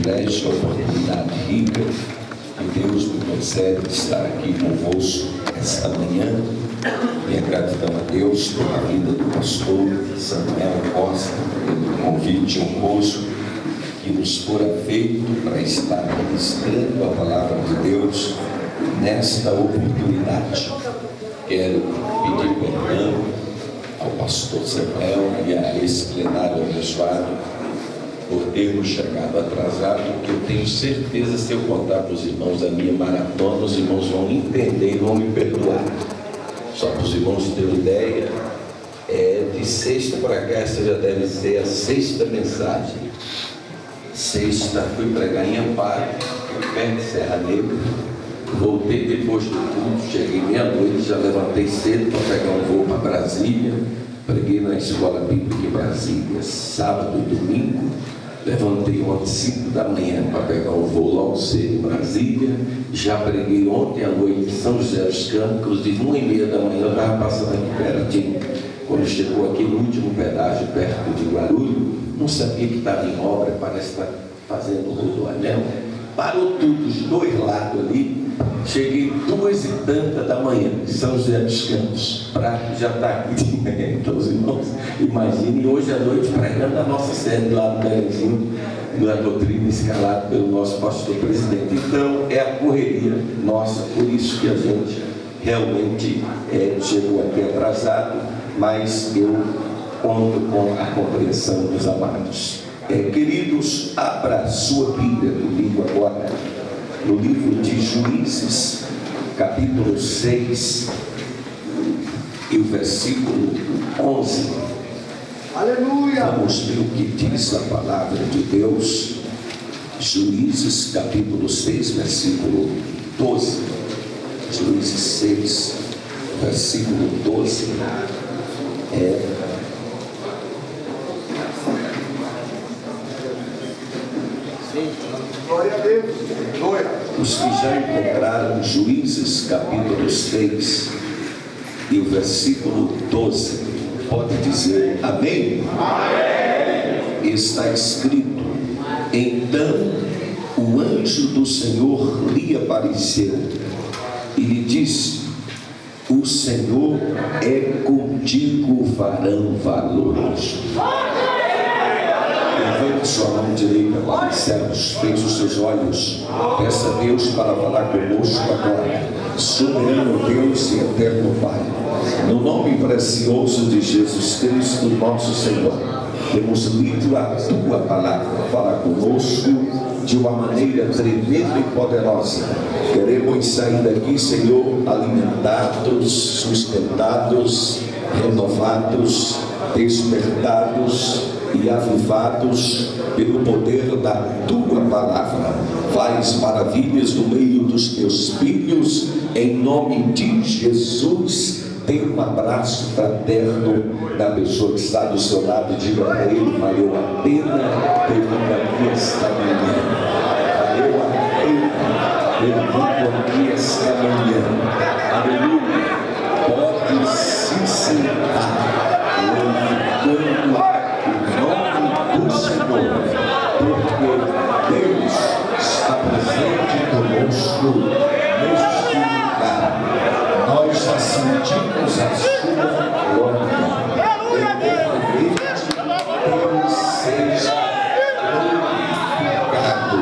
privilégio, a oportunidade rica que Deus me concede de estar aqui convosco esta manhã. Minha gratidão a Deus pela vida do pastor Samuel Costa, pelo convite honroso que nos fora feito para estar ministrando a palavra de Deus nesta oportunidade. Quero pedir perdão ao pastor Samuel e a esse plenário abençoado por termos chegado atrasado, porque eu tenho certeza, se eu contar para os irmãos a minha maratona, os irmãos vão entender e vão me perdoar. Só para os irmãos terem ideia, de sexta para cá, essa já deve ser a sexta mensagem. Sexta, fui pregar em Amparo, perto de Serra Negra. Voltei depois do culto, cheguei meia-noite, já levantei cedo para pegar um voo para Brasília. Preguei na Escola Bíblica em Brasília, sábado e domingo. Levantei ontem 5 da manhã para pegar um voo logo cedo em Brasília. Já preguei ontem à noite em São José dos Campos, de 1h30 da manhã, eu estava passando aqui pertinho. Quando chegou aqui no último pedágio, perto de Guarulhos, não sabia que estava em obra, parece que está fazendo rodoanel. Parou tudo, os dois lados ali. Cheguei 2h30 da manhã em São José dos Campos. Prato já está aqui de manhã, então os irmãos imaginem, hoje à noite pregando a nossa sede lá no Belenzinho, na doutrina escalada pelo nosso pastor presidente. Então é a correria nossa, por isso que a gente realmente chegou aqui atrasado, mas eu conto com a compreensão dos amados. Queridos, abra a sua Bíblia comigo agora no livro de Juízes, capítulo 6 e o versículo 11. Aleluia! Vamos ver o que diz a palavra de Deus. Juízes, capítulo 6, versículo 12. Juízes 6, versículo 12. Glória a Deus. Glória. Os que já encontraram Juízes, capítulo 6 e o versículo 12, pode dizer amém? Amém. Está escrito: então o anjo do Senhor lhe apareceu e lhe disse: o Senhor é contigo, varão valoroso. Levante sua mão direita para os céus, feche os seus olhos, peça a Deus para falar conosco agora. Soberano Deus e eterno Pai, no nome precioso de Jesus Cristo, nosso Senhor, temos lido a tua palavra. Fala conosco de uma maneira tremenda e poderosa. Queremos sair daqui, Senhor, alimentados, sustentados, renovados, despertados e avivados pelo poder da tua palavra. Faz maravilhas no meio dos teus filhos, em nome de Jesus. Dê um abraço fraterno da pessoa que está do seu lado e diga para ele: valeu a pena ter vindo aqui esta manhã. Valeu a pena ter vindo aqui esta manhã. Aleluia. Pode se sentar, glorificando do Senhor, porque Deus está presente conosco neste lugar. Nós já sentimos a sua glória. Eternamente Deus seja glorificado.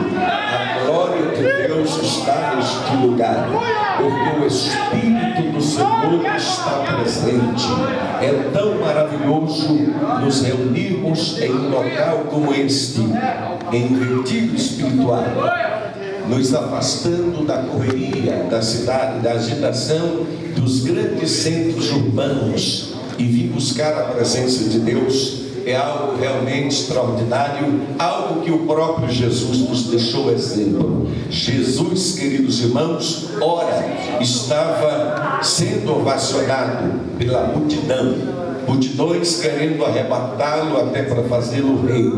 A glória de Deus está neste lugar, porque o Espírito do Senhor está presente. É tão maravilhoso nos reunirmos em um local como este, em um retiro espiritual, nos afastando da correria da cidade, da agitação dos grandes centros urbanos, e vir buscar a presença de Deus. É algo realmente extraordinário, algo que o próprio Jesus nos deixou exemplo. Jesus, queridos irmãos, ora estava sendo ovacionado pela multidão, multidões querendo arrebatá-lo até para fazê-lo rei,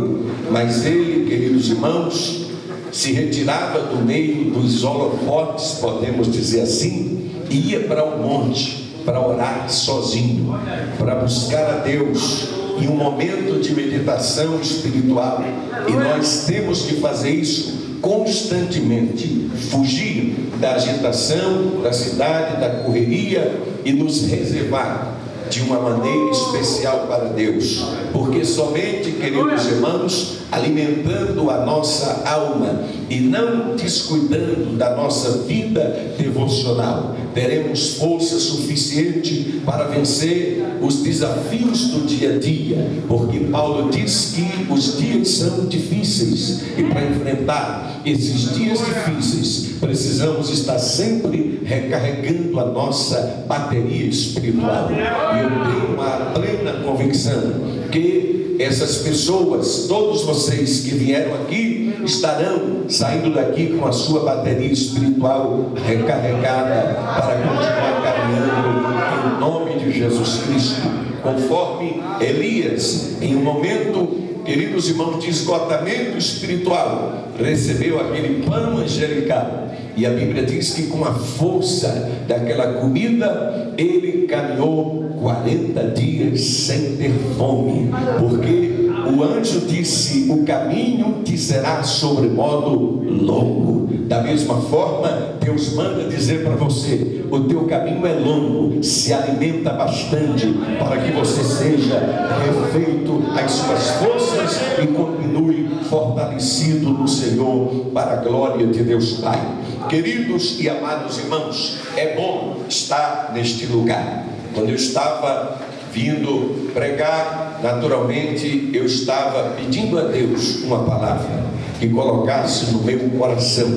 mas ele, queridos irmãos, se retirava do meio dos holofotes, podemos dizer assim, e ia para o monte para orar sozinho, para buscar a Deus, em um momento de meditação espiritual. E nós temos que fazer isso constantemente, fugir da agitação da cidade, da correria, e nos reservar de uma maneira especial para Deus, porque somente, queridos irmãos, alimentando a nossa alma e não descuidando da nossa vida devocional, teremos força suficiente para vencer os desafios do dia a dia, porque Paulo diz que os dias são difíceis, e para enfrentar esses dias difíceis precisamos estar sempre recarregando a nossa bateria espiritual. E eu tenho a plena convicção que essas pessoas, todos vocês que vieram aqui, estarão saindo daqui com a sua bateria espiritual recarregada para continuar caminhando em nome de Jesus Cristo, conforme Elias, em um momento, queridos irmãos, de esgotamento espiritual, recebeu aquele pão angelical, e a Bíblia diz que com a força daquela comida ele caminhou 40 dias sem ter fome, porque o anjo disse: o caminho te será sobremodo longo. Da mesma forma, Deus manda dizer para você: o teu caminho é longo, se alimenta bastante para que você seja refeito as suas forças e continue fortalecido no Senhor, para a glória de Deus Pai. Queridos e amados irmãos, é bom estar neste lugar. Quando eu estava vindo pregar, naturalmente eu estava pedindo a Deus uma palavra que colocasse no meu coração,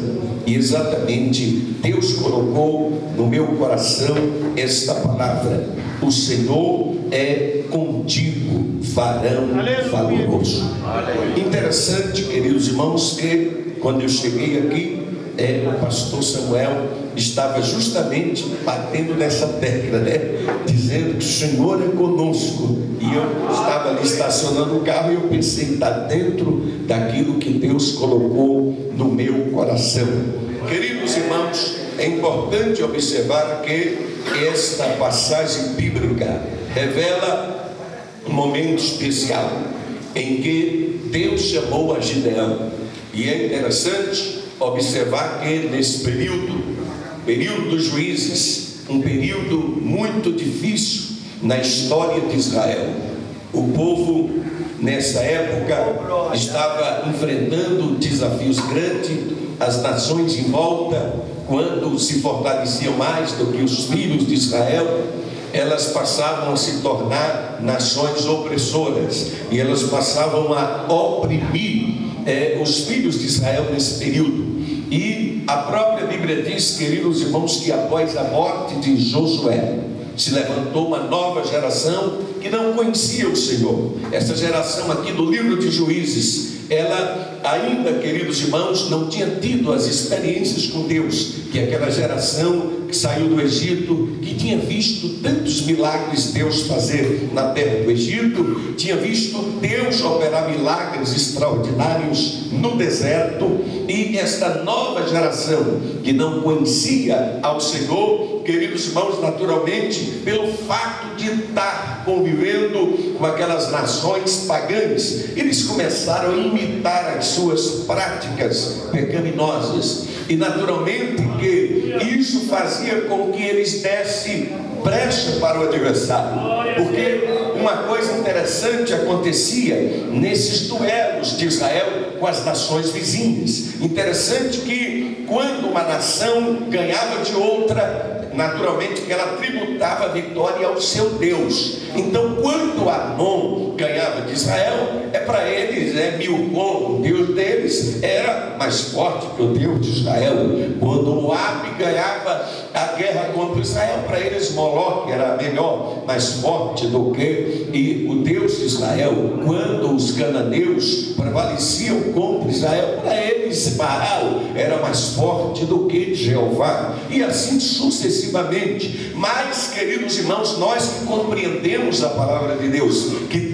e exatamente Deus colocou no meu coração esta palavra: o Senhor é contigo, varão valoroso. Interessante, queridos irmãos, que quando eu cheguei aqui, o pastor Samuel estava justamente batendo nessa tecla, dizendo que o Senhor é conosco. E eu estava ali estacionando o carro, e eu pensei: está dentro daquilo que Deus colocou no meu coração. Queridos irmãos, é importante observar que esta passagem bíblica revela um momento especial em que Deus chamou a Gideão. E é interessante observar que nesse período dos juízes, um período muito difícil na história de Israel, o povo nessa época estava enfrentando desafios grandes. As nações em volta, quando se fortaleciam mais do que os filhos de Israel, elas passavam a se tornar nações opressoras, e elas passavam a oprimir os filhos de Israel nesse período. E a própria Bíblia diz, queridos irmãos, que após a morte de Josué, se levantou uma nova geração que não conhecia o Senhor. Essa geração aqui do livro de Juízes, ela ainda, queridos irmãos, não tinha tido as experiências com Deus, que aquela geração que saiu do Egito, que tinha visto tantos milagres Deus fazer na terra do Egito, tinha visto Deus operar milagres extraordinários no deserto. E esta nova geração que não conhecia ao Senhor, queridos irmãos, naturalmente, pelo fato de estar convivendo com aquelas nações pagãs, eles começaram a imitar as suas práticas pecaminosas, e naturalmente que isso fazia com que eles dessem brecha para o adversário, porque uma coisa interessante acontecia nesses duelos de Israel com as nações vizinhas. Interessante que quando uma nação ganhava de outra, naturalmente que ela tributava a vitória ao seu Deus. Então, quando Amon ganhava de Israel, para eles Milcom, o Deus deles, era mais forte que o Deus de Israel. Quando Moabe ganhava a guerra contra Israel, para eles Moloque era melhor, mais forte do que o Deus de Israel. Quando os cananeus prevaleciam contra Israel, para eles Baal era mais forte do que Jeová, e assim sucessivamente. Mas, queridos irmãos, nós que compreendemos a palavra de Deus, que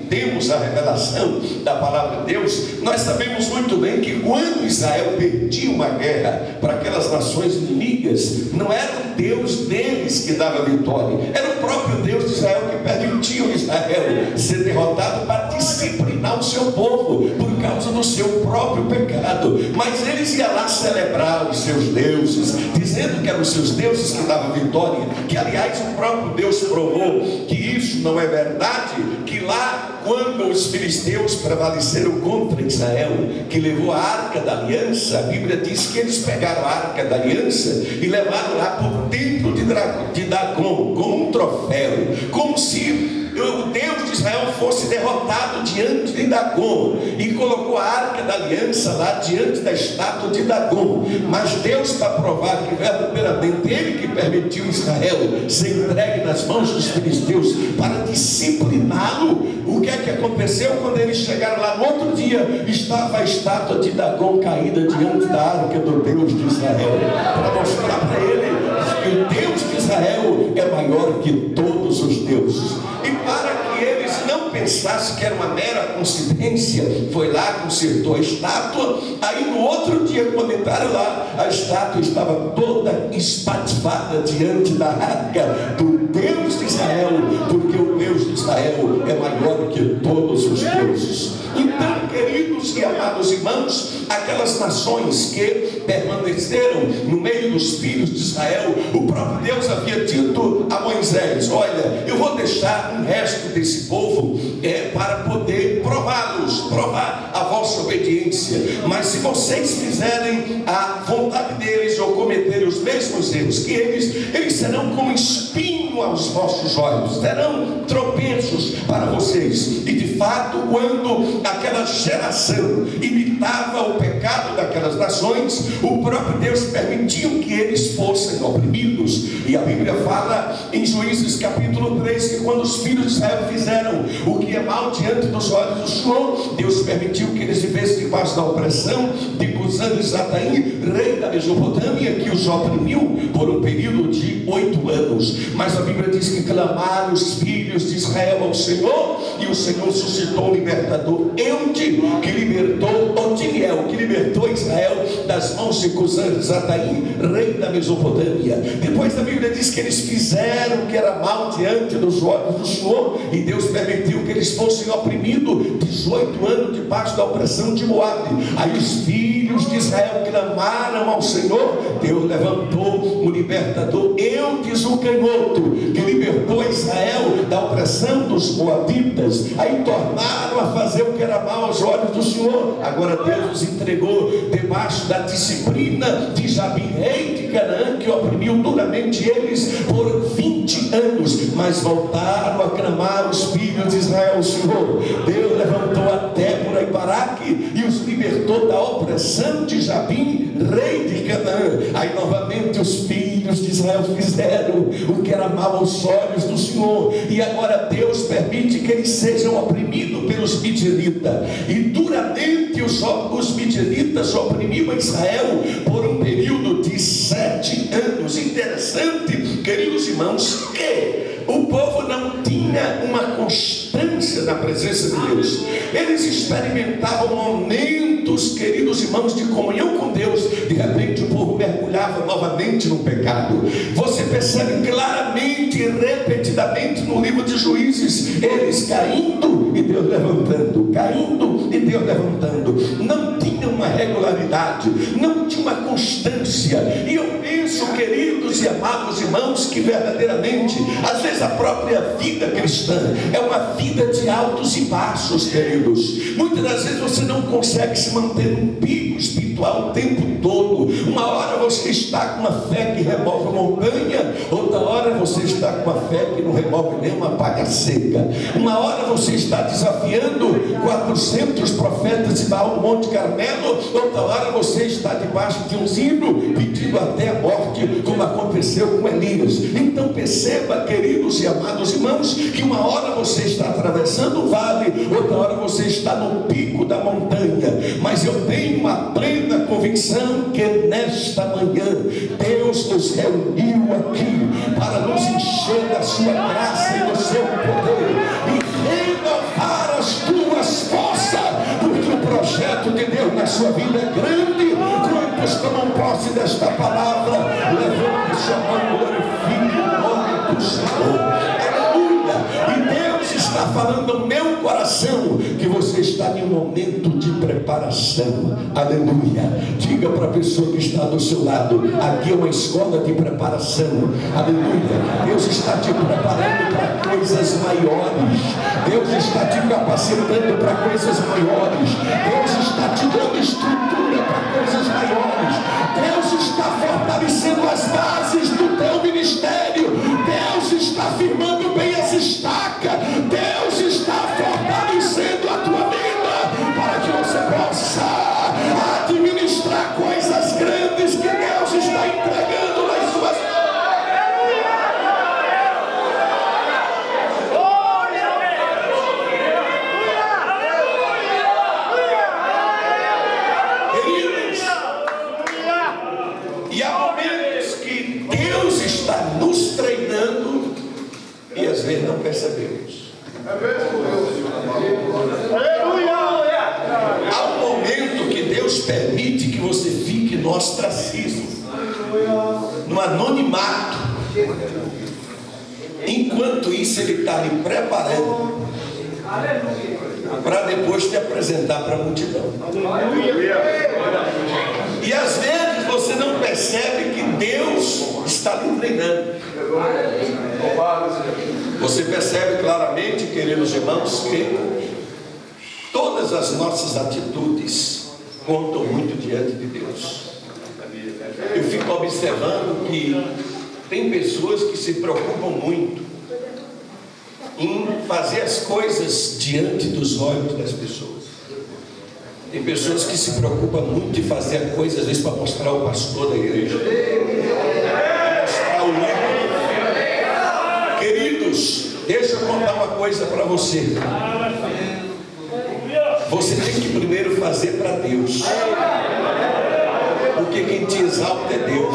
temos a revelação da palavra de Deus, nós sabemos sabemos muito bem que quando Israel perdia uma guerra para aquelas nações inimigas, não era o Deus deles que dava vitória, era o próprio Deus de Israel que permitia o Israel ser derrotado para disciplinar o seu povo por causa do seu próprio pecado. Mas eles iam lá celebrar os seus deuses, dizendo que eram os seus deuses que davam vitória, que aliás o próprio Deus provou que isso não é verdade, que lá quando os filisteus prevaleceram contra Israel, que levou a arca da aliança, a Bíblia diz que eles pegaram a arca da aliança e levaram lá para o templo de Dagon como um troféu, como se o Deus de Israel fosse derrotado diante de Dagon, e colocou a arca da aliança lá diante da estátua de Dagon. Mas Deus, para provar que verdadeiramente Ele que permitiu Israel ser entregue nas mãos dos filisteus para discipliná-lo, o que é que aconteceu? Quando eles chegaram lá no outro dia, estava a estátua de Dagon caída diante da arca do Deus de Israel, para mostrar para ele que o Deus de Israel é maior que todos os deuses. E para que eles não pensassem que era uma mera coincidência, foi lá, consertou a estátua. Aí no outro dia, quando entraram lá, a estátua estava toda espatifada diante da arca do Deus de Israel, porque o Deus de Israel é maior que todos os deuses. Então, queridos e amados irmãos, aquelas nações que permaneceram no meio dos filhos de Israel, o próprio Deus havia dito a Moisés: olha, eu vou deixar um resto desse povo para poder provar a vossa obediência, mas se vocês fizerem a vontade deles ou cometerem os mesmos erros que eles serão como espinho aos vossos olhos, terão tropeços para vocês. E de fato, quando aquela geração imitava o pecado daquelas nações, o próprio Deus permitiu que eles fossem oprimidos. E a Bíblia fala em Juízes capítulo 3 que quando os filhos de Israel fizeram o que é mal diante dos olhos do Senhor, Deus permitiu que eles vivessem debaixo da opressão de Cusã-Risataim, rei da Mesopotâmia, que os oprimiu por um período de 8 anos. Mas a Bíblia diz que clamaram os filhos de Israel ao Senhor, e o Senhor suscitou um libertador, Eude, que libertou Otiniel, que libertou Israel das mãos de Cusã-Risataim, rei da Mesopotâmia. Depois a Bíblia diz que eles fizeram o que era mal diante dos olhos do Senhor, e Deus permitiu que eles fossem oprimidos 18 anos debaixo da opressão de Moabe. Aí os filhos de Israel clamaram ao Senhor, Deus levantou o libertador, Eudes o canhoto, que libertou Israel da opressão dos moabitas. Aí tornaram a fazer o que era mal aos olhos do Senhor. Agora Deus os entregou debaixo da disciplina de Jabim, rei de Canaã, que oprimiu duramente eles por 20 anos. Mas voltaram a clamar os filhos de Israel ao Senhor. Deus levantou a Débora e Baraque e os libertou da opressão de Jabim, rei de Canaã. Aí novamente os filhos de Israel fizeram o que era mal aos olhos do Senhor, e agora Deus permite que eles sejam oprimidos pelos midianitas. E duramente os midianitas oprimiam Israel por um período de 7 anos. Interessante, queridos irmãos, que o povo não tinha uma constância na presença de Deus. Eles experimentavam momentos, queridos irmãos, de comunhão com Deus. De repente o povo mergulhava novamente no pecado. Você percebe claramente e repetidamente no livro de Juízes, eles caindo e Deus levantando, caindo e Deus levantando. Não tinha uma regularidade, não tinha uma constância. E eu penso, queridos e amados irmãos, que verdadeiramente, às vezes a própria vida cristã é uma vida de altos e baixos, queridos. Muitas das vezes você não consegue se manter num pico espiritual o tempo todo. Uma hora você está com uma fé que remove a montanha, outra hora você está com uma fé que não remove nem uma palha seca. Uma hora você está desafiando 400 profetas de Baal no Monte Carmelo, outra hora você está debaixo de um zimbro pedindo até a morte, como aconteceu com Elias. Então perceba, queridos e amados irmãos, que uma hora você está atravessando o vale, outra hora você está no pico da montanha. Mas eu tenho uma plena convicção que nesta manhã Deus nos reuniu aqui para nos encher da sua graça e do seu poder e renovar as tuas forças, porque o projeto de Deus sua vida é grande. Quantos tomam posse desta palavra? Levante sua mão, glorifique o nome do Senhor. Aleluia! E Deus está falando ao meu coração que você está em um momento de preparação. Aleluia! Diga para a pessoa que está do seu lado: aqui é uma escola de preparação. Aleluia! Deus está te preparando para coisas maiores. Deus está te capacitando para coisas maiores. Deus está te dando estrutura para coisas maiores. Deus está fortalecendo as bases do teu ministério. Deus está firmando bem as estacas. Deus está fortalecendo a tua vida para que você possa administrar coisas grandes que Deus está entregando nas suas mãos. E há momentos que Deus está nos treinando e às vezes não percebemos. Há um momento que Deus permite que você fique no ostracismo, no anonimato. Enquanto isso, Ele está lhe preparando para depois te apresentar para a multidão. E às vezes você não percebe que Deus está lhe treinando. Você percebe claramente, queridos irmãos, que todas as nossas atitudes contam muito diante de Deus. Eu fico observando que tem pessoas que se preocupam muito em fazer as coisas diante dos olhos das pessoas. Tem pessoas que se preocupam muito em fazer a coisa, às vezes, para mostrar o pastor da igreja, mostrar o líder. Queridos, deixa eu contar uma coisa para você. Você tem que primeiro fazer para Deus, porque quem te exalta é Deus.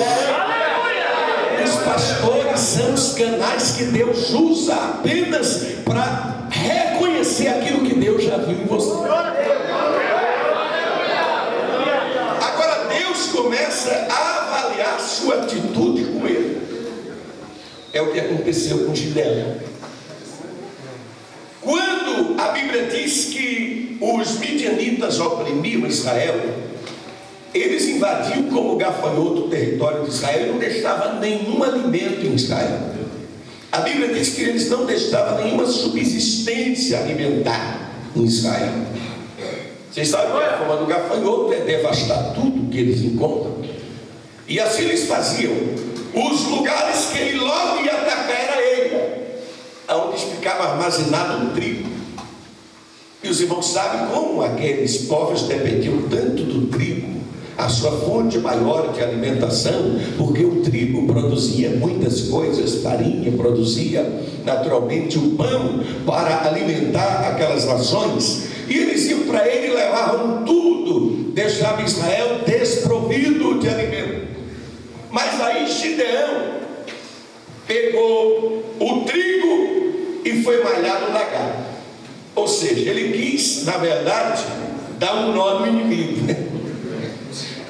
Os pastores são os canais que Deus usa apenas para reconhecer aquilo que Deus já viu em você. Agora Deus começa a avaliar sua atitude com ele. É o que aconteceu com Gideão. Quando a Bíblia diz que os midianitas oprimiam Israel, eles invadiam como gafanhoto o território de Israel e não deixavam nenhum alimento em Israel. A Bíblia diz que eles não deixavam nenhuma subsistência alimentar em Israel. Vocês sabem que a forma do gafanhoto é devastar tudo que eles encontram. E assim eles faziam. Os lugares que ele logo ia atacar era ele, onde ficava armazenado o trigo. E os irmãos sabem como aqueles povos dependiam tanto do trigo, a sua fonte maior de alimentação, porque o trigo produzia muitas coisas, farinha, produzia naturalmente o pão para alimentar aquelas nações. E eles iam para ele e levavam tudo, deixavam Israel desprovido de alimento. Mas aí Gideão pegou o trigo e foi malhar no lagar. Ou seja, ele quis, na verdade, dar um nó no inimigo.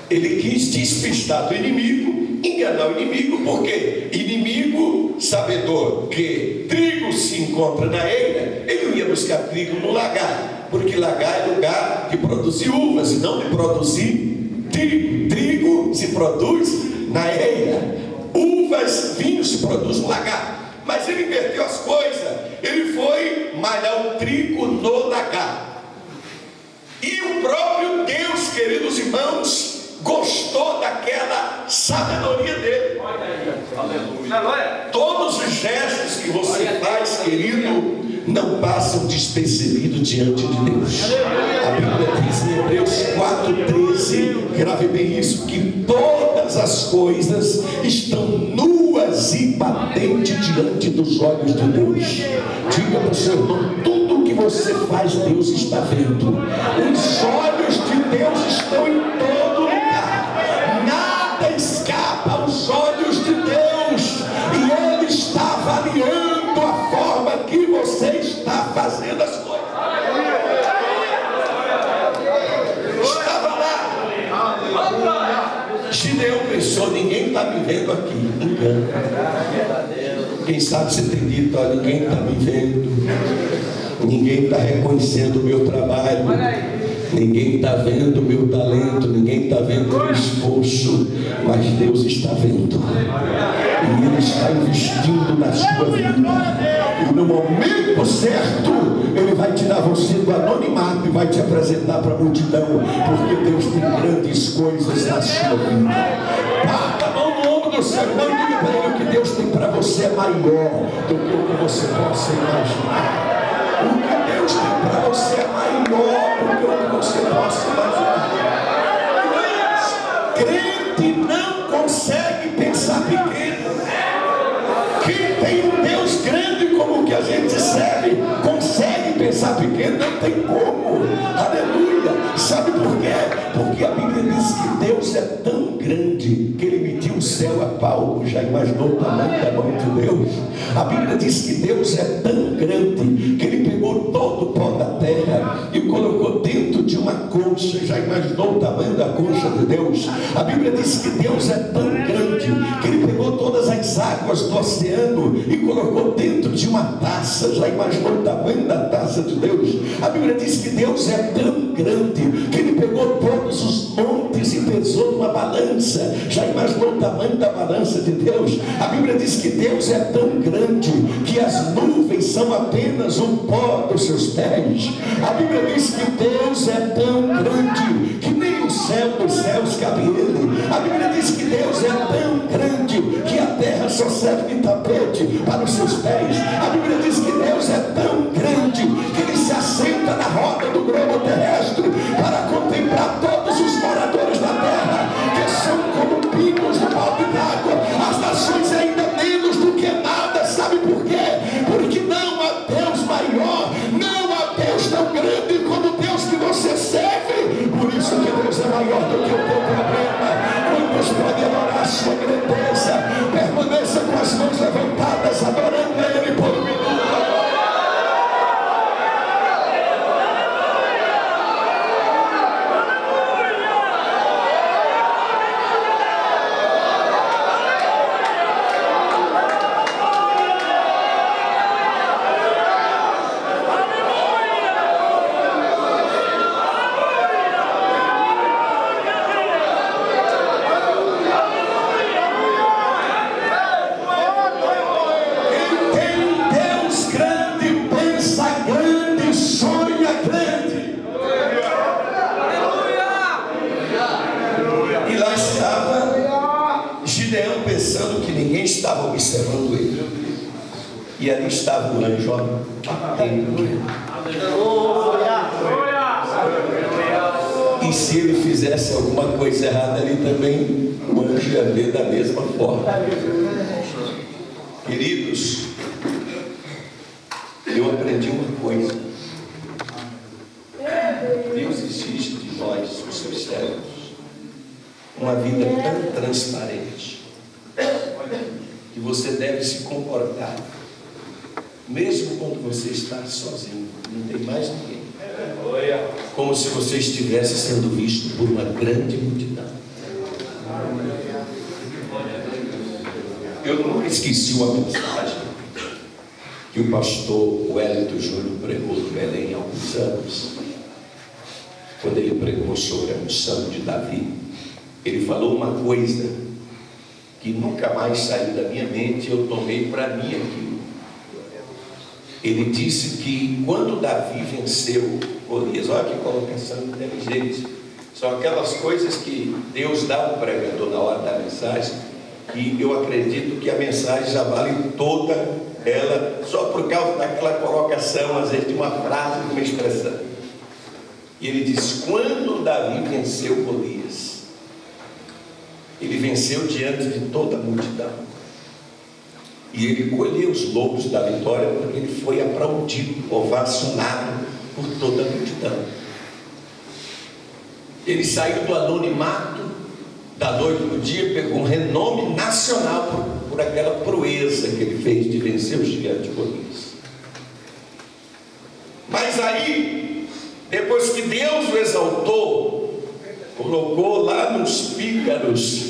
Ele quis despistar do inimigo, enganar o inimigo, porque inimigo sabedor que trigo se encontra na eira, ele não ia buscar trigo no lagar, porque lagar é lugar de produzir uvas e não de produzir trigo. Trigo se produz na eira, uvas, vinho se produz no lagar. Mas ele inverteu as coisas, ele foi malhar o trigo no lagar. E o próprio Deus, queridos irmãos, gostou daquela sabedoria dele. Todos os gestos que você faz, querido, não passam despercebidos diante de Deus. A Bíblia diz em Hebreus 4,13, grave bem isso, que todas as coisas estão nuas e patentes diante dos olhos de Deus. Diga para o seu irmão: tudo que você faz, Deus está vendo. Os olhos de Deus estão em todo lugar. Nada escapa aos olhos de Deus. E Ele está avaliando a forma que você está fazendo as coisas. Estava lá Gideão pensou: ninguém está me vendo aqui. Engano. Quem sabe você tem dito: ó, ninguém está me vendo, ninguém está reconhecendo o meu trabalho, ninguém está vendo o meu talento, ninguém está vendo o meu esforço, mas Deus está vendo, e Ele está investindo na sua vida, e no momento certo Ele vai tirar você do anonimato e vai te apresentar para a multidão, porque Deus tem grandes coisas na sua vida. Bata a mão no ombro do seu irmão e diga para ele: o que Deus tem para você é maior do que o que você possa imaginar. O que Deus tem para você é maior do que o que você possa imaginar. Crente não consegue pensar pequeno. Quem tem um Deus grande como o que a gente serve, consegue pensar pequeno? Não tem como. Aleluia. Sabe por quê? Porque a Bíblia diz que Deus é tão grande que Ele mediu o céu a palmo. Já imaginou o tamanho da mão de Deus? A Bíblia diz que Deus é tão grande que Ele pegou todo o pó da terra e colocou dentro de uma concha. Já imaginou o tamanho da concha de Deus? A Bíblia diz que Deus é tão grande que Ele pegou todas as águas do oceano e colocou dentro de uma taça. Já imaginou o tamanho da taça de Deus? A Bíblia diz que Deus é tão grande que Ele pegou todos os montes e pesou numa balança. Já imaginou o tamanho da balança de Deus? A Bíblia diz que Deus é tão grande que as nuvens são apenas um pó dos seus pés. A Bíblia diz que Deus é tão grande que nem o céu dos céus cabe Ele. A Bíblia diz que Deus é tão grande que a terra só serve de tapete para os seus pés. A Bíblia diz que Deus é tão grande que Ele se assenta na roda do globo terrestre para contemplar todos os moradores da terra, que são como pingos no balde d'água. As nações ainda menos do que nada. Sabe por quê? Porque não há Deus maior, não há Deus tão grande como o Deus que você serve. Por isso que Deus é maior do que o teu problema. Quantos podem adorar a sua grandeza? Permaneça com as mãos levantadas, adorando a Ele por um minuto. Estava observando ele, e ali estava o anjo batendo. E se ele fizesse alguma coisa errada ali também, o anjo ia ver da mesma forma. Queridos, eu aprendi uma coisa: Deus exige de nós, os seus servos, uma vida tão transparente que você deve se comportar, mesmo quando você está sozinho, não tem mais ninguém, como se você estivesse sendo visto por uma grande multidão. Eu nunca esqueci uma mensagem que o pastor Wellington Júnior pregou no Belém há alguns anos. Quando ele pregou sobre a unção de Davi, ele falou uma coisa que nunca mais saiu da minha mente, eu tomei para mim aquilo. Ele disse que quando Davi venceu Golias, olha que colocação inteligente, são aquelas coisas que Deus dá ao pregador na hora da mensagem, e eu acredito que a mensagem já vale toda ela, só por causa daquela colocação, às vezes de uma frase, de uma expressão. E ele diz: quando Davi venceu Golias, ele venceu diante de toda a multidão, e ele colheu os louros da vitória, porque ele foi aplaudido, ovacionado por toda a multidão. Ele saiu do anonimato da noite para o dia, pegou um renome nacional por aquela proeza que ele fez de vencer o gigante Golias. Mas aí, depois que Deus o exaltou, colocou lá nos pícaros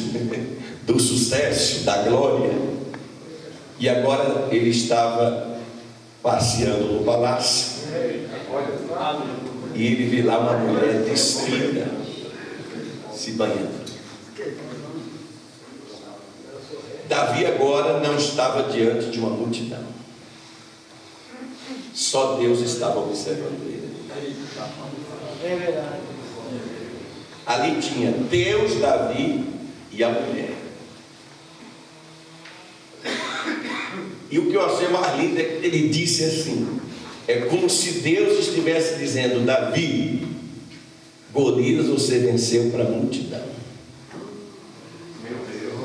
do sucesso, da glória, e agora ele estava passeando no palácio, e ele viu lá uma mulher despida se banhando. Davi agora não estava diante de uma multidão, só Deus estava observando ele. É verdade. Ali tinha Deus, Davi e a mulher. E o que eu achei mais lindo é que ele disse assim: é como se Deus estivesse dizendo: Davi, Golias você venceu para a multidão.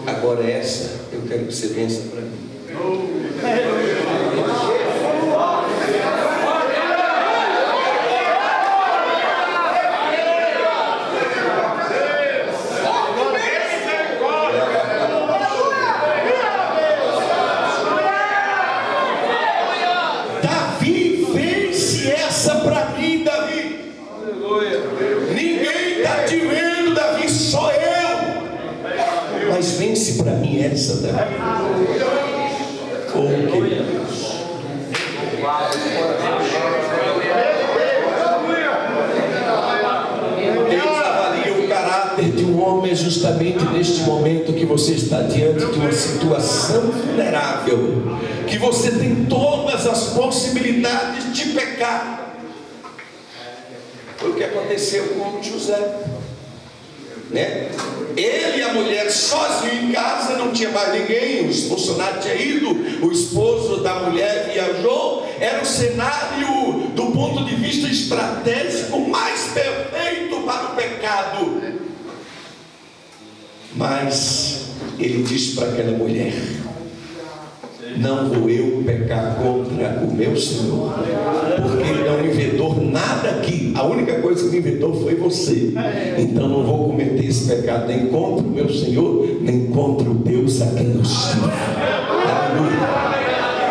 Agora essa eu quero que você vença para mim. Davi, vence essa para mim, Davi. Ninguém está te vendo, Davi, só eu. Mas vence para mim essa, Davi. Oh, querido. Deus avalia o caráter de um homem justamente neste momento que você está diante de uma situação vulnerável, que você tem todas as possibilidades de pecar. Foi o que aconteceu com José, né? Ele e a mulher sozinhos em casa, não tinha mais ninguém, os funcionários tinham ido, o esposo da mulher viajou. Era o cenário do ponto de vista estratégico mais perfeito para o pecado. Mas ele disse para aquela mulher: não vou eu pecar contra o meu Senhor, porque Ele não inventou nada aqui, a única coisa que inventou foi você. Então não vou cometer esse pecado nem contra o meu Senhor, nem contra o Deus a quem eu sirvo. Aleluia.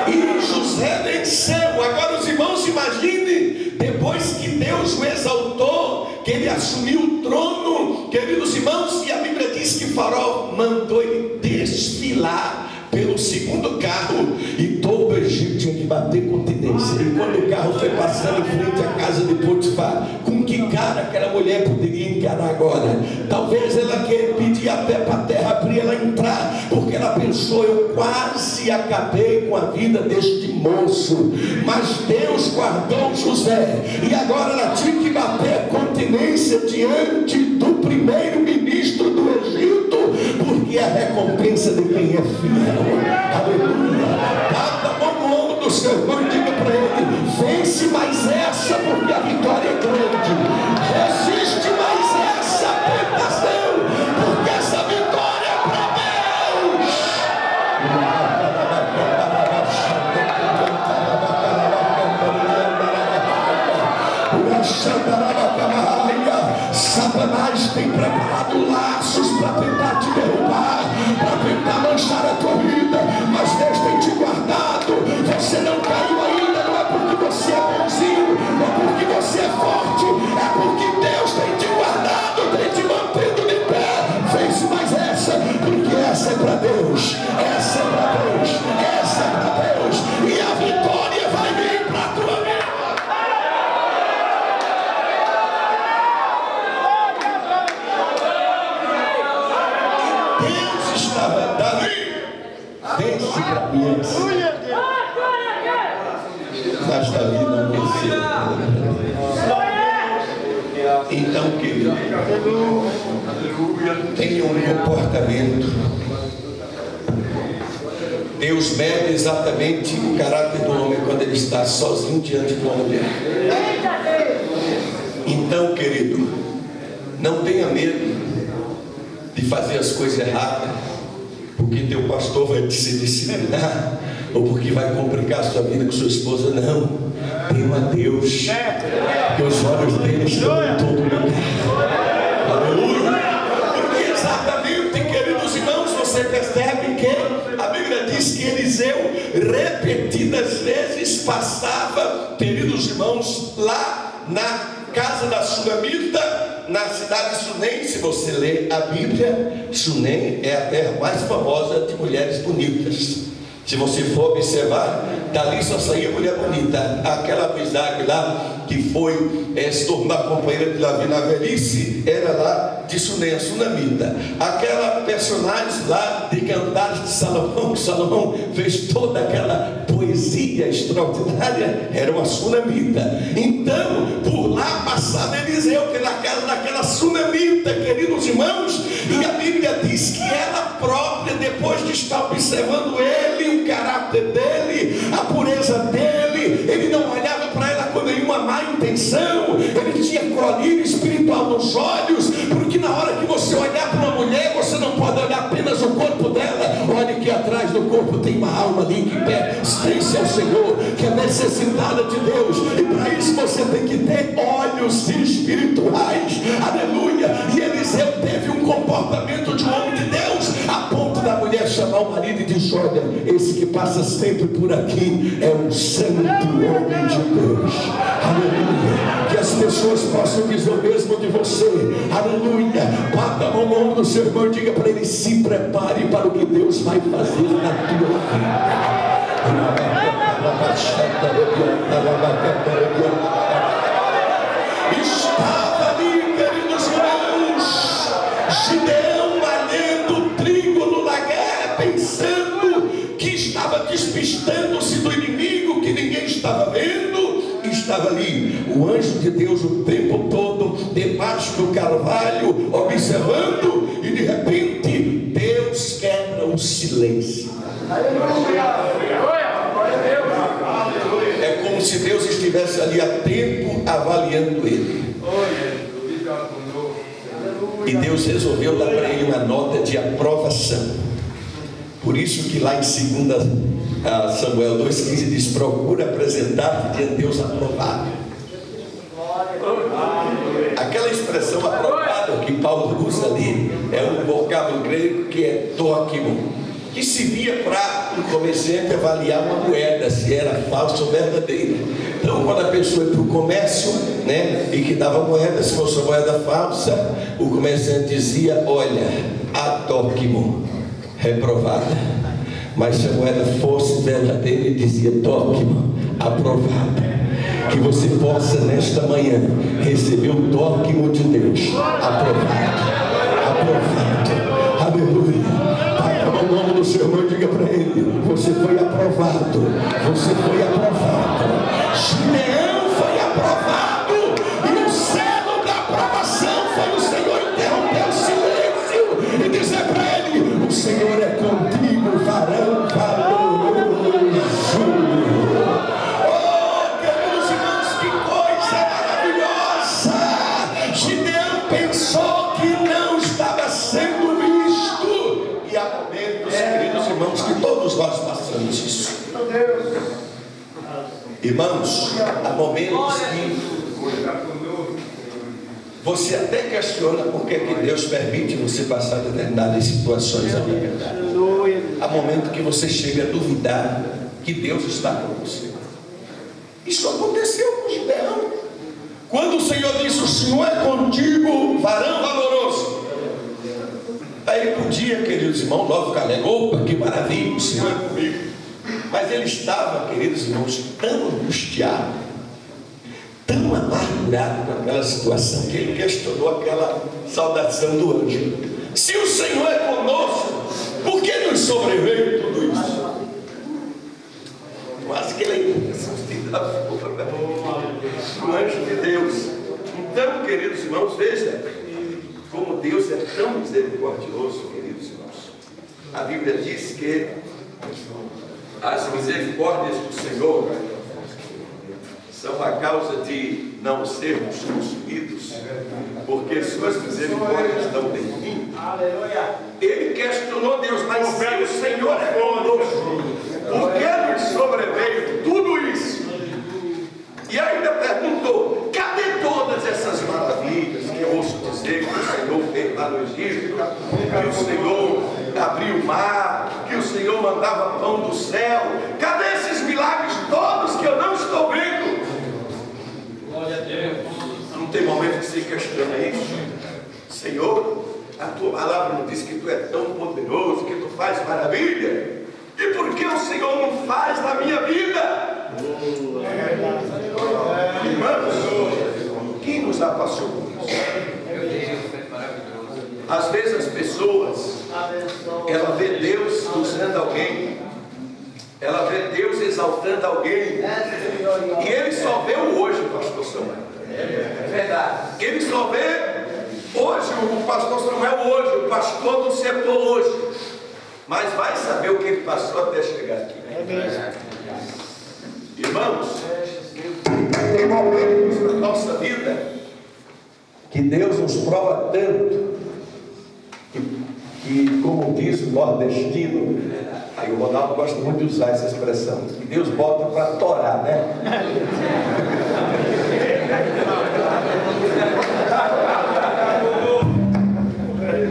E José venceu. Agora os irmãos imaginem, depois que Deus o exaltou, que ele assumiu o trono, queridos irmãos, e a Bíblia diz que Faraó mandou ele desfilar pelo segundo carro, e todo o Egito tinha que bater continência. E quando o carro foi passando em frente à casa de Potifar, com que cara aquela mulher poderia encarar agora? Talvez ela queria pedir a pé para a terra para ela entrar, porque ela pensou: eu quase acabei com a vida deste moço. Mas Deus guardou José, e agora ela tinha que bater continência diante do primeiro ministro do Egito, porque é a recompensa de quem é fiel. Aleluia. Bata a mão no ombro do seu irmão e diga para ele: vence mais essa, porque a vitória é grande. Resiste mais essa tentação, porque essa vitória é para Deus. Satanás tem preparado laços para tentar te derrubar, para tentar manchar a tua vida, mas Deus tem te guardado. Você não caiu ainda, não é porque você é bonzinho, não é porque você é forte, é porque Deus tem te guardado, tem te mantendo de pé. Vence mais essa, porque essa é para Deus, essa é para Deus, essa é para Deus, e a vitória vai vir para a tua vida. Deus estava, Davi, vence para mim. Mas Davi não venceu. Então, querido, tenha um comportamento. Deus mede exatamente o caráter do homem quando ele está sozinho diante de uma mulher. Então, querido, não tenha medo de fazer as coisas erradas, porque teu pastor vai te disciplinar, ou porque vai complicar a sua vida com sua esposa. Não, tema a Deus, que os olhos dele estão em todo lugar. Aleluia. Porque exatamente, queridos irmãos, você percebe que a Bíblia diz que Eliseu repetidas vezes passava, queridos irmãos, lá na casa da Sunamita, na cidade de Sunem, se você ler a Bíblia, Sunem é a terra mais famosa de mulheres bonitas. Se você for observar, dali só saía mulher bonita. Aquela Abisag lá, que foi se tornar companheira de Davi na velhice, era lá de Sunem, a sunamita. Aquela personagem lá de Cantares de Salomão, que Salomão fez toda aquela poesia extraordinária, era uma sunamita. Então, por lá passava Eliseu, que na casa daquela sunamita, queridos irmãos, e a Bíblia diz que ela própria, depois de estar observando ele, o caráter dele, a pureza dele, ele não olhava para ela com nenhuma má intenção, ele tinha colírio espiritual nos olhos, porque na hora que você olhar para uma mulher, você não pode olhar apenas o corpo dela, olhe que atrás do corpo tem uma alma ali que pertence ao Senhor, que é necessitada de Deus, e para isso você tem que ter olhos espirituais, aleluia. E Eliseu teve um comportamento de um homem de Deus, a ponto da mulher chamar o marido e dizer: olha, esse que passa sempre por aqui é um santo homem de Deus, aleluia. Que as pessoas possam dizer o mesmo de você, aleluia. Bata a mão no ombro do seu irmão e diga para ele: se prepare para o que Deus vai fazer na tua vida. Estava ali, queridos irmãos, Gideão malhando trigo no lagar, pensando que estava despistando-se do inimigo, que ninguém estava vendo. Estava ali o anjo de Deus o tempo todo debaixo do carvalho, observando, e de repente Deus quebra o silêncio. É como se Deus estivesse ali a tempo avaliando ele. E Deus resolveu dar para ele uma nota de aprovação. Por isso que lá em 2 Samuel 2,15 diz: procura apresentar-te diante de Deus aprovado. Aquela expressão aprovado que Paulo usa ali é um vocábulo grego que é dóquimo, que se via para um comerciante avaliar uma moeda, se era falsa ou verdadeira. Então, quando a pessoa ia para o comércio, né, e que dava moeda, se fosse uma moeda falsa, o comerciante dizia: olha, adóquimo, reprovada. Mas se a moeda fosse verdadeira, ele dizia: dóquimo, aprovada. Que você possa nesta manhã receber o dóquimo de Deus, aprovado, aprovado, aleluia. O nome do seu irmão, diga para ele: você foi aprovado, você foi aprovado. Gideão foi aprovado, e o selo da aprovação foi o Senhor interromper o silêncio e dizer para ele: o Senhor é contigo, varão valoroso. Oh, queridos irmãos, que coisa maravilhosa! Gideão pensou que não estava sendo visto, e há momentos, queridos irmãos, que todos nós passamos isso. Irmãos, há momentos que você até questiona por que Deus permite você passar determinadas situações na vida. Há momentos que você chega a duvidar que Deus está com você. Isso aconteceu com Gideão. Quando o Senhor disse: o Senhor é contigo, varão valoroso. Aí ele podia, queridos irmãos, logo ficar alegre: opa, que maravilha, o Senhor é comigo. Mas ele estava, queridos irmãos, tão angustiado, tão amargurado com aquela situação, que ele questionou aquela saudação do anjo: se o Senhor é conosco, por que nos sobreveio tudo isso? Mas que ele o anjo de Deus. Então, queridos irmãos, veja como Deus é tão misericordioso, queridos irmãos. A Bíblia diz que as misericórdias do Senhor são a causa de não sermos consumidos, porque suas misericórdias não têm fim. Ele questionou Deus: mas se o Senhor é conosco, por que nos sobreveio tudo isso? E ainda perguntou: cadê todas essas maravilhas que eu ouço dizer que o Senhor fez lá no Egito, que o Senhor abriu o mar, que o Senhor mandava pão do céu? Cadê esses milagres todos que eu não estou vendo? Glória a Deus. Não tem momento que você questiona isso? Senhor, a tua palavra não diz que tu é tão poderoso, que tu faz maravilha. E por que o Senhor não faz na minha vida? Irmãos, quem nos já passou por isso? Às vezes as pessoas, ela vê Deus usando alguém, ela vê Deus exaltando alguém, e ele só vê o hoje, pastor Samuel. É verdade. Ele só vê hoje, o pastor Samuel hoje, o pastor do setor hoje. Mas vai saber o que ele passou até chegar aqui. Irmãos, tem momentos na nossa vida que Deus nos prova tanto que como diz o nordestino, aí o Ronaldo gosta muito de usar essa expressão, que Deus bota para torar, né?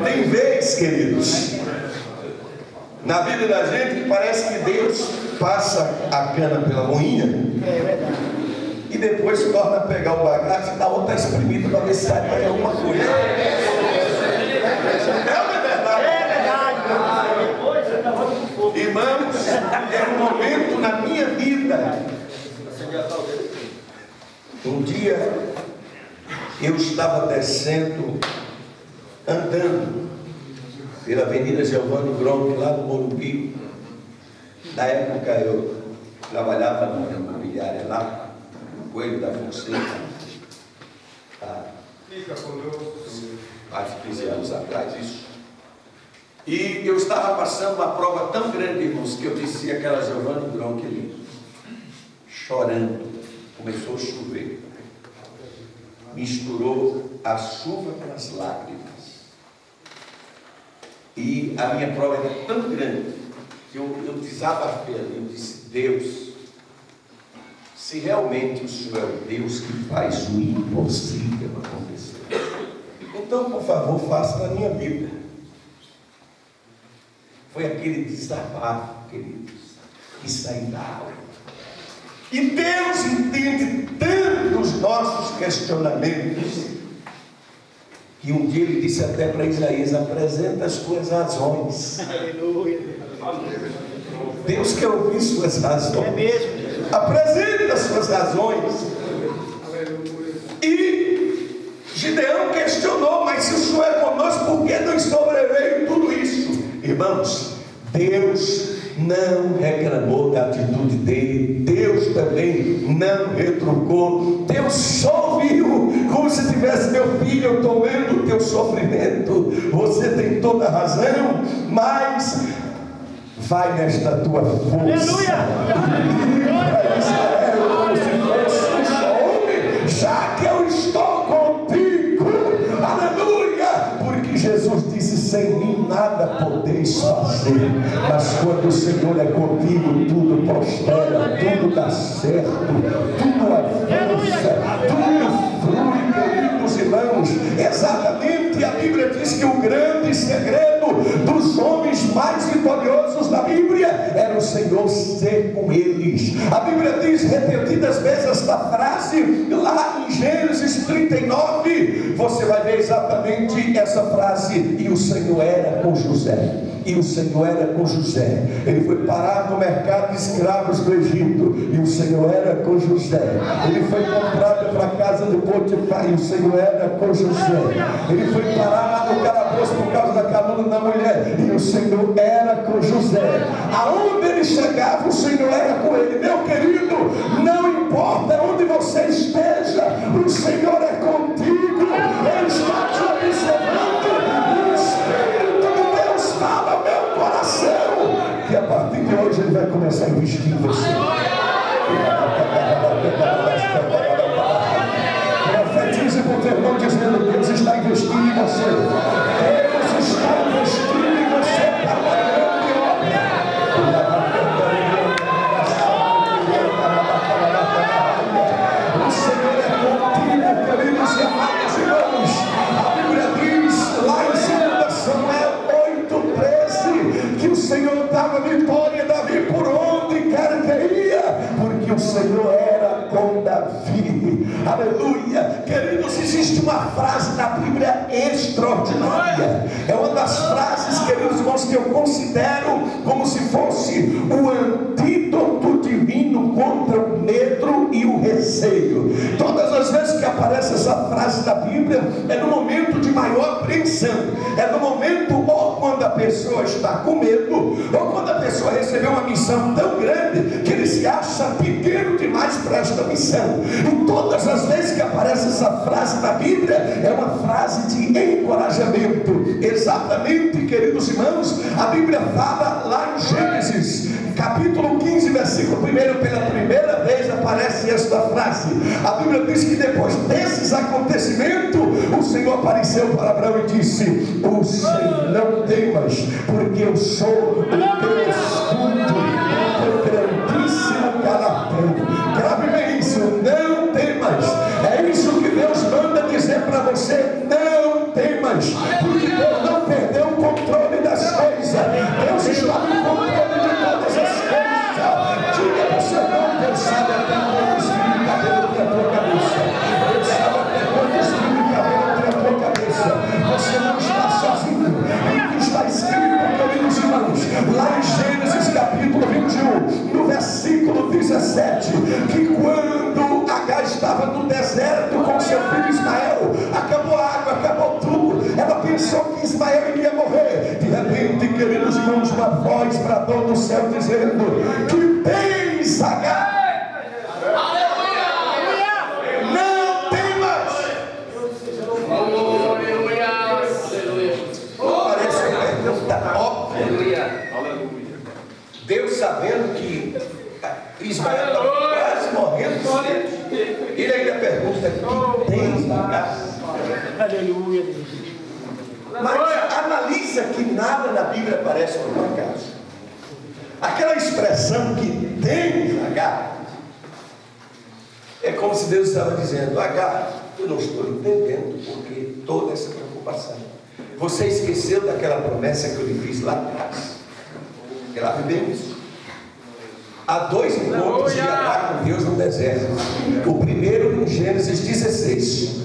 Tem vez, queridos, na vida da gente que parece que Deus passa a cana pela moinha e depois torna a pegar o bagaço e dá outra espremida para ver se sai mais alguma coisa. Irmãos, é um momento na minha vida. Um dia eu estava descendo, andando pela Avenida Giovanni Gronchi, lá no Morumbi. Na época eu trabalhava numa imobiliária lá, no Coelho da Fonseca, quase 15 anos atrás, isso. E eu estava passando uma prova tão grande, irmãos, que eu disse aquela Giovanni Gronchi ali, chorando. Começou a chover, misturou a chuva com as lágrimas. E a minha prova era tão grande que eu desabafei ali, eu disse: Deus, se realmente o Senhor é o Deus que faz o impossível acontecer, então, por favor, faça na minha vida. Foi aquele desabafo, queridos, que saiu da alma. E Deus entende tanto os nossos questionamentos, que um dia ele disse até para Isaías: apresenta as tuas razões. Aleluia. Deus quer ouvir suas razões. É mesmo. Apresenta as suas razões. E Gideão questionou: mas se o Senhor é conosco, por que nos sobreveio tudo isso? Irmãos, Deus não reclamou da atitude dele. Deus também não retrucou. Deus só ouviu, como se tivesse: meu filho, eu estou vendo o teu sofrimento, você tem toda a razão, mas vai nesta tua força. Livra Israel como se fosse um homem, já que eu estou contigo. Aleluia! Porque Jesus disse: sem mim nada podeis fazer, mas quando o Senhor é contigo, tudo prospera, tudo dá certo, tudo avança, tudo flui, queridos irmãos. Exatamente, a Bíblia diz que o grande segredo dos homens mais vitoriosos da Bíblia era o Senhor ser com eles. A Bíblia diz repetidas vezes esta frase, lá em Gênesis 39, você vai ver exatamente essa frase: e o Senhor era com José. E o Senhor era com José. Ele foi parar no mercado de escravos do Egito, e o Senhor era com José. Ele foi comprado para a casa de Potifar, e o Senhor era com José. Ele foi parar lá no calabouço por causa da calúnia da mulher, e o Senhor era com José. Aonde ele chegava, o Senhor era com ele. Meu querido, não importa onde você esteja, o Senhor é contigo. Ele está te observando. O Espírito de Deus fala ao meu coração que a partir de hoje ele vai começar a investir em você. Profetize para o teu irmão dizendo: Deus está investindo em você. Deus está investindo em você para uma grande obra. O Senhor é contigo, queridos e amados irmãos. A Bíblia diz lá em 2 Samuel 8:13 que o Senhor dava vitória a Davi por onde quer que ia. uma frase na Bíblia extraordinária. É uma das frases, queridos irmãos, que eu considero como se fosse o antídoto divino contra o medo e o receio. Todas as vezes que aparece essa frase na Bíblia, é no momento de maior apreensão, é no momento ou quando a pessoa está com medo, ou quando a pessoa recebeu uma missão tão grande que ele se acha pequeno demais para esta missão. E todas as vezes que aparece essa frase na Bíblia, é uma frase de encorajamento. Exatamente, queridos irmãos, a Bíblia fala lá em Gênesis capítulo 15, versículo 1, pela primeira vez aparece esta frase. A Bíblia diz que depois desses acontecimentos, o Senhor apareceu para Abraão e disse: o Senhor, não temas, porque eu sou o teu escudo, o teu grandíssimo galardão. Grave bem isso, não temas. É isso que Deus manda dizer para você: não temas, porque Deus não perdeu o controle das coisas. Deus está no controle de todas as coisas. Diga você: não, Deus sabe até quantos fios de cabelo tem a tua cabeça. Deus sabe até quantos fios de cabelo tem a tua cabeça. Você não está sozinho. O que está escrito, queridos irmãos, lá em Gênesis capítulo 21, no versículo 17, que quando Agar estava no deserto com seu filho Ismael, acabou a água, acabou tudo, ela pensou que Ismael iria morrer. De repente, queridos irmãos, uma voz bradou do céu dizendo: que tens, Agar? Não temas. Parece uma pergunta óbvia. Deus, sabendo que Ismael estava quase morrendo, ele ainda pergunta: que tens, Agar? Aleluia. Mas analisa que nada na Bíblia aparece por um acaso. Aquela expressão que tens, Agar, é como se Deus estava dizendo: Agar, eu não estou entendendo porque toda essa preocupação. Você esqueceu daquela promessa que eu lhe fiz lá atrás. Grave bem isso. Há dois encontros de Agar com Deus no deserto. O primeiro em Gênesis 16.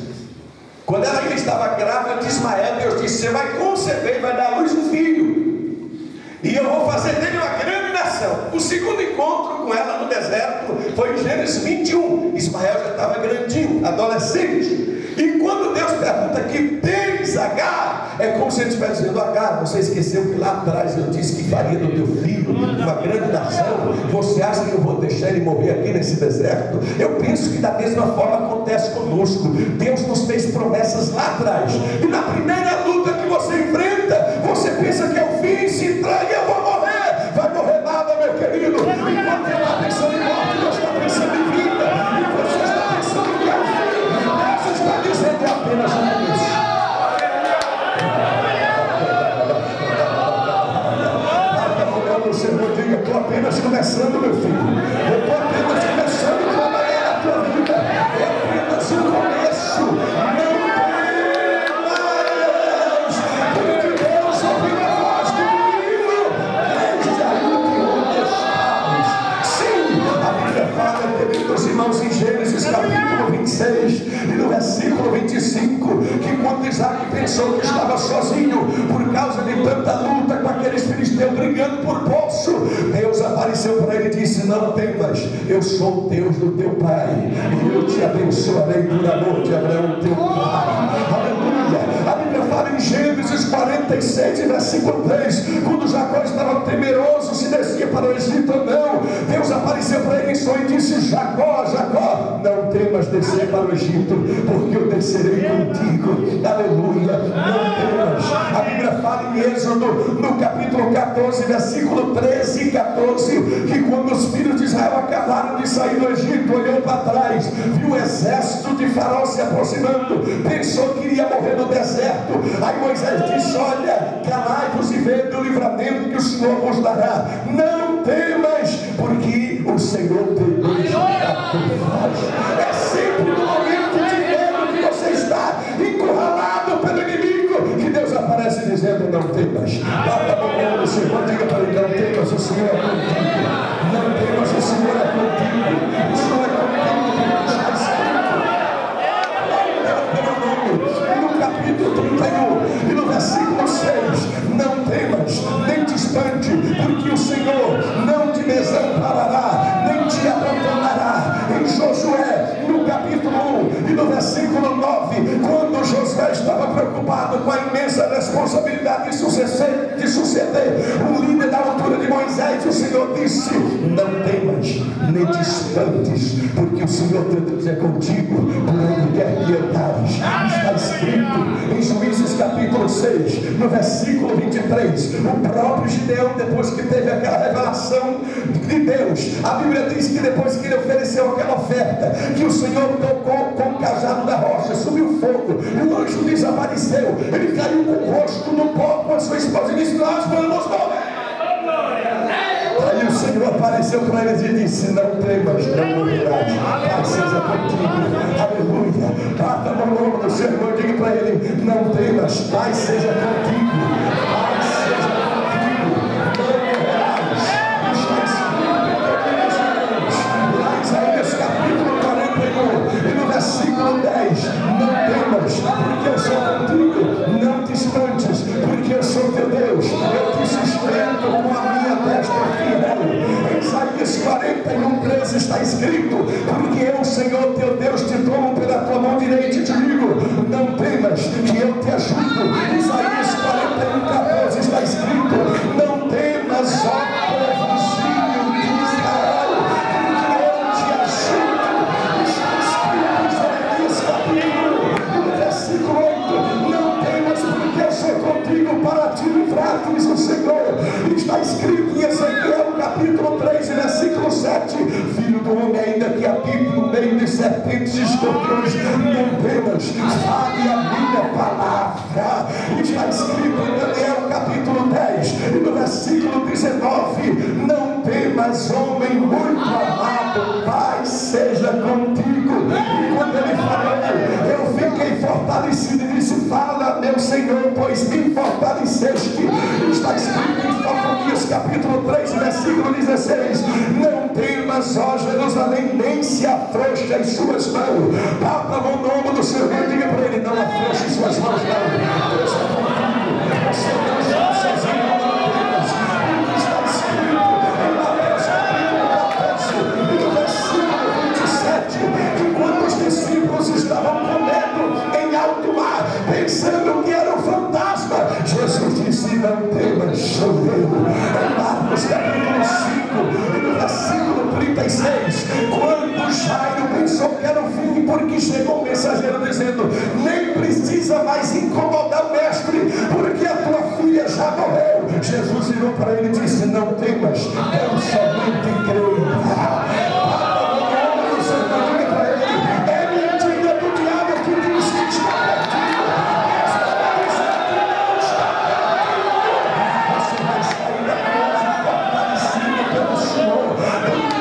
Quando ela ainda estava grávida de Ismael, Deus disse: você vai conceber e vai dar à luz um filho, e eu vou fazer dele uma grande nação. O segundo encontro com ela no deserto foi em Gênesis 21. Ismael já estava grandinho, adolescente. E quando Deus pergunta: que tens, Agar? É como se ele estivesse dizendo: Agar, você esqueceu que lá atrás eu disse que faria do teu filho uma grande nação? Você acha que eu vou deixar ele morrer aqui nesse deserto? Eu penso que da mesma forma acontece conosco. Deus nos fez promessas lá atrás, e na primeira luta que você enfrenta, você pensa que é o fim, se entrega: eu vou morrer. Vai morrer nada, meu querido. Enquanto você está pensando em morte, Deus está pensando em vida. E você está pensando que é o fim, Deus está dizendo: é apenas um começo. Você não diga: estou apenas começando, meu filho. Eu estou apenas começando a trabalhar na tua vida. É apenas um começo. Não temas, porque Deus ouviu a voz do menino desde a luta onde estás. Sim, a Bíblia fala, queridos irmãos, em Gênesis capítulo 26 e no versículo 25, que quando Isaac pensou que estava sozinho por causa de tanta luta com aqueles filisteus brigando por poço, Deus apareceu para ele e disse: não temas, eu sou o Deus do teu pai, e eu te abençoarei por amor de Abraão teu pai. Aleluia. A Bíblia fala em Gênesis 46 versículo 3, quando Jacó estava temeroso se descia para o Egito ou não, Deus apareceu para ele em sonho e disse: Jacó, Jacó, não temas descer para o Egito, porque eu descerei contigo. Aleluia. Não temas. A Bíblia fala em Êxodo no capítulo 14 versículo 13 e 14, que quando os filhos de Israel acabaram de sair do Egito, olhou para trás, viu o exército de Faraó se aproximando, pensou que iria morrer no deserto. Aí Moisés disse: olha, calai-vos e vede o livramento que o Senhor vos dará. Não temas, porque o Senhor teu Deus está por vós. É sempre no momento de medo que você está encurralado pelo inimigo que Deus aparece dizendo: não temas. Bata a mão no Senhor, diga para ele: não temas, o Senhor é contigo. Não temas, o Senhor é contigo. O Senhor é contigo, porque está escrito. de suceder um líder da altura de Moisés. O Senhor disse: não temas, nem te espantes, porque o Senhor teu Deus é contigo por onde quer que andares. Está escrito em Juízes capítulo 6, no versículo 23, o próprio Gideão, depois que teve aquela revelação de Deus, a Bíblia diz que depois que ele ofereceu aquela oferta, que o Senhor tocou com o cajado da rocha, subiu fogo, e o anjo desapareceu, ele caiu com o rosto no pó com a sua esposa e disse: nós vamos morrer. Aí o Senhor apareceu para eles e disse: não temas, não morrerás, Pai seja contigo. Aleluia. Bata no nome do seu irmão, diga para ele: não temas, Pai seja contigo. Pai seja contigo, não morrerás. Está escrito lá em Isaías capítulo 41 e no versículo 10: não temas, porque eu sou contigo, não te espantes, porque eu sou teu Deus, eu te sustento com a minha destra fiel. Em Isaías 41:13 está escrito: porque eu, Senhor teu Deus, te tomo pela tua mão direita e te digo: não temas, que eu te ajudo. Isaías 41:14 está escrito: não temas, ó povozinho de Israel, porque eu te ajudo. Está escrito em Jeremias capítulo 1, versículo 8: não temas, porque eu sou contigo para te livrar, diz o Senhor. Está escrito em Ezequiel capítulo 3, versículo 7: filho do homem, ainda que habite no meio de serpentes e escorpiões, não temas, fale a minha palavra. Está escrito em Daniel capítulo 10 e no versículo 19: não temas, homem muito amado, Pai seja contigo. E quando ele falou, eu fiquei fortalecido e disse: fala, meu Senhor, pois me fortaleceste. Está escrito em Sofonias capítulo 3, versículo 16: não temas, ó Jerusalém, nem se afrouxe as suas mãos. Bata no nome do Senhor, diga para ele: não afrouxe suas mãos, não. Deus é contigo, você não está sozinho, não temas. Está escrito em Mateus capítulo 14 e no versículo 27, que quando os discípulos estavam comendo em alto mar, pensando que era um fantasma, Jesus disse: não temas, sou eu. Em Marcos capítulo 5 e no versículo 36, quando Jairo pensou que era o fim, porque chegou um mensageiro dizendo: nem precisa mais incomodar o mestre, porque a tua filha já morreu. Jesus virou para ele e disse: não temas, eu somente creio. É mentira do diabo que diz que está perdido. Você vai sair da fortalecida pelo Senhor.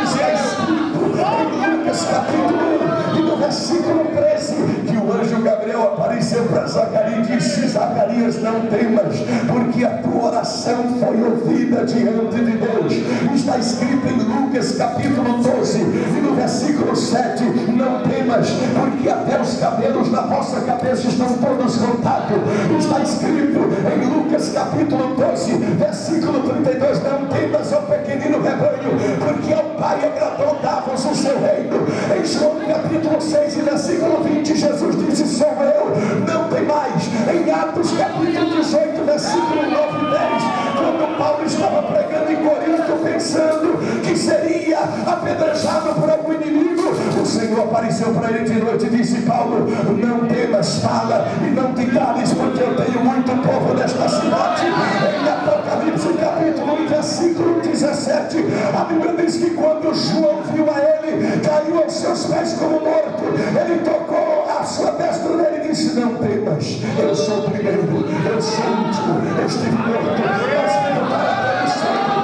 Diz é escrito em Lucas capítulo 1 e no versículo 13 que o anjo Gabriel apareceu para Zacarias e disse: Zacarias, não temas, porque a tua oração foi ouvida diante de Deus. Está escrito em Lucas capítulo 12 e no versículo 7: não temas, porque até os cabelos da vossa cabeça estão todos contados. Está escrito em Lucas capítulo 12, versículo 32: não temas, ó pequenino rebanho, porque ao Pai agradou dar-vos o seu reino. Em João capítulo 6 e versículo 20, Jesus disse: sou eu, não tem mais. Em Atos capítulo 18, versículo 9 e 10, quando Paulo estava pregando em Corinto, pensando que seria apedrejado por algum inimigo, o Senhor apareceu para ele de noite e disse: Paulo, não temas, fala e não te cales, porque eu tenho muito povo nesta cidade. Em Apocalipse capítulo 1, versículo 17, a Bíblia diz que quando João viu a ele, caiu aos seus pés como morto. Ele tocou a sua destra nele e disse: não temas, eu sou o primeiro, eu sou o último, eu estive morto, mas vivo para todo sempre.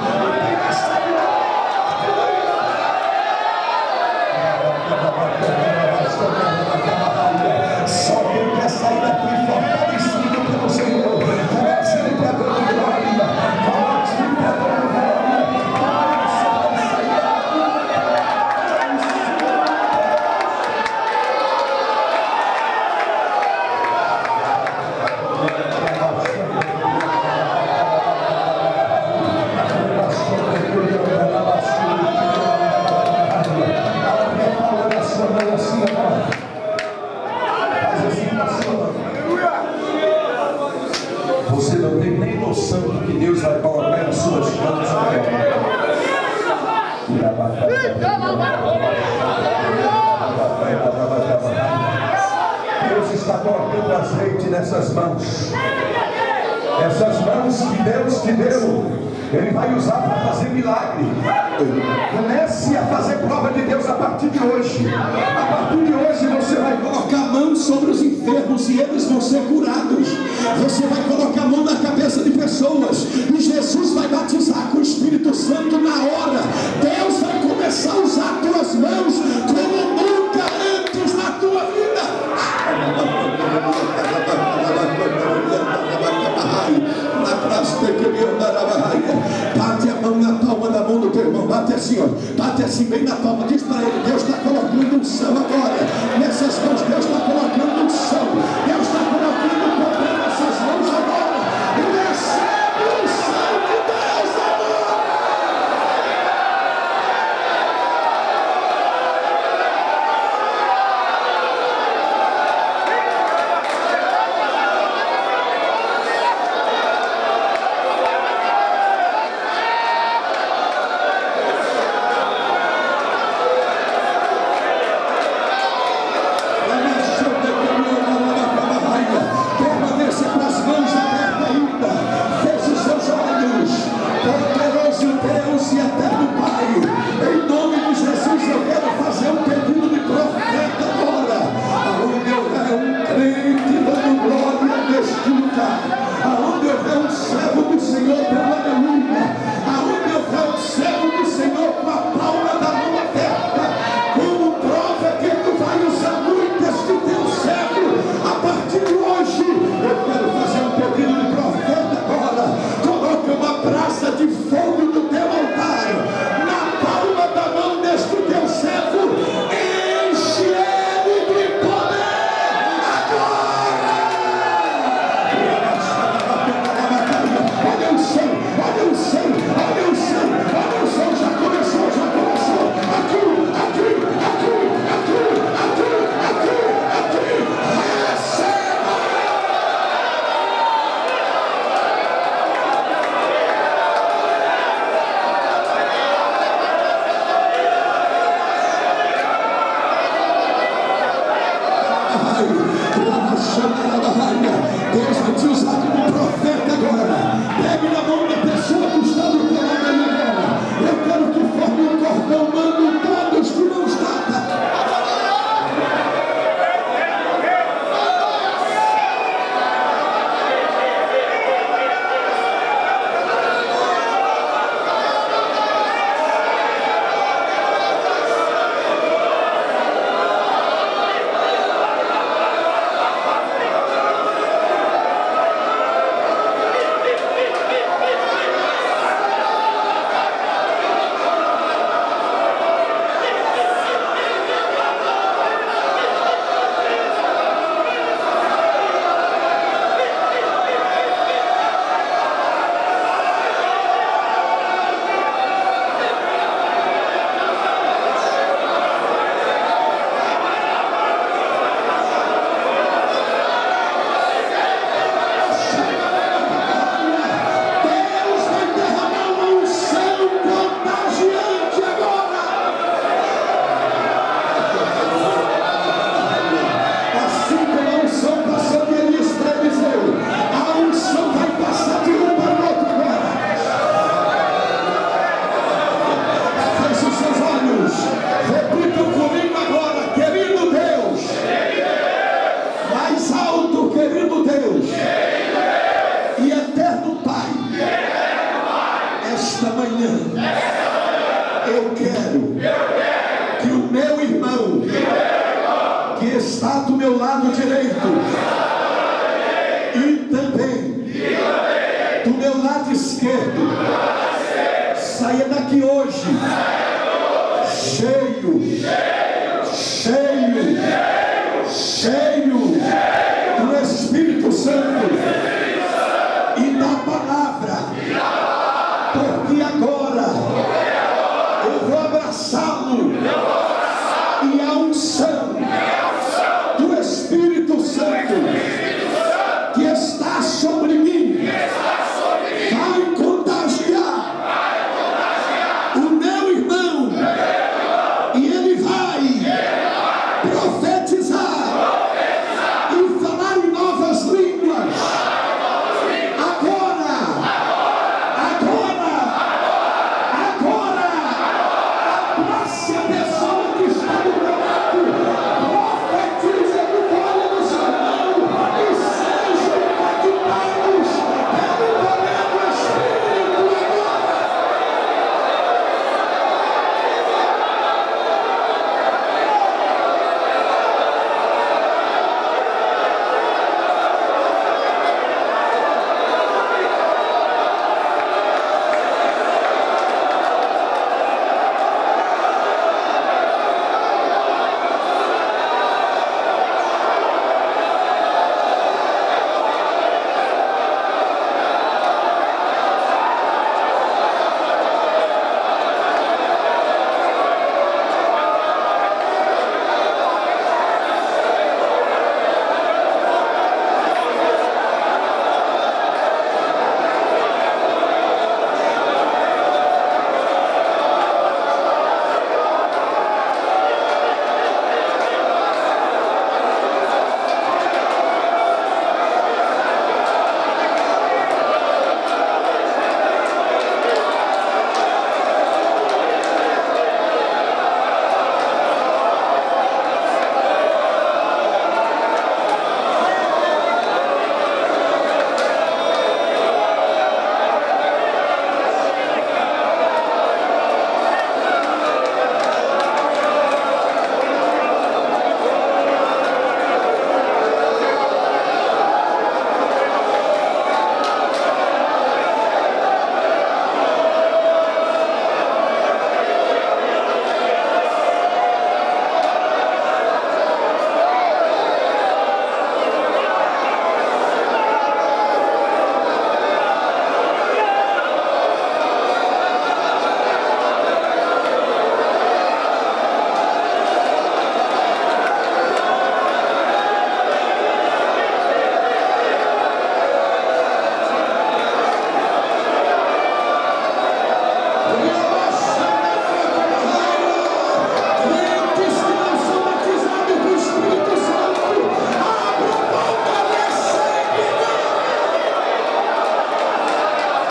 Só quem quer sair daqui fortalecido pelo Senhor, comece ele pegando glória, comece ele pegando glória, comece a sair daqui. sangue que Deus vai colocar nas suas mãos agora. Deus está colocando azeite nessas mãos. Essas mãos que Deus te deu, Ele vai usar para fazer milagre. Comece a fazer prova de Deus a partir de hoje. A partir de hoje você vai colocar a mão sobre os enfermos e eles vão ser curados. Você vai colocar a mão na cabeça de pessoas e Jesus vai batizar com o Espírito Santo na hora. Deus vai começar a usar tuas mãos como nunca antes na tua vida. Bate a mão na palma da mão do teu irmão. Bate assim, ó. Bate assim bem na palma. Diz para ele: Deus está colocando unção agora. Nessas mãos Deus está colocando unção. Deus está colocando poder nessas mãos agora. E recebe o unção de Deus agora. Permaneça com as mãos abertas ainda. Feche os seus olhos. Poderoso Deus e eterno Pai, em nome de Jesus eu quero fazer um pedido de profeta agora. Aonde houver um crente dando glória neste lugar, aonde houver um servo do Senhor dando aleluia, aonde houver um servo do Senhor com a palma da mão aberta, como prova que tu vai usar muito este teu servo. A partir de hoje eu quero fazer um pedido de profeta agora. Coloque uma brasa de fogo no teu altar, na palma da mão deste teu servo. Enche ele de poder agora. Olha o céu, olha o céu, olha o céu, olha o céu. Já começou, já começou. Aqui, aqui, aqui, aqui, aqui, aqui, aqui. Receba. Deus vai te usar como profeta agora. Pegue na mão da pessoa que está do teu lado aí agora. Eu quero que forme um cordão, mando todos de mãos dadas. Está do meu lado direito e também do meu lado esquerdo saia daqui hoje cheio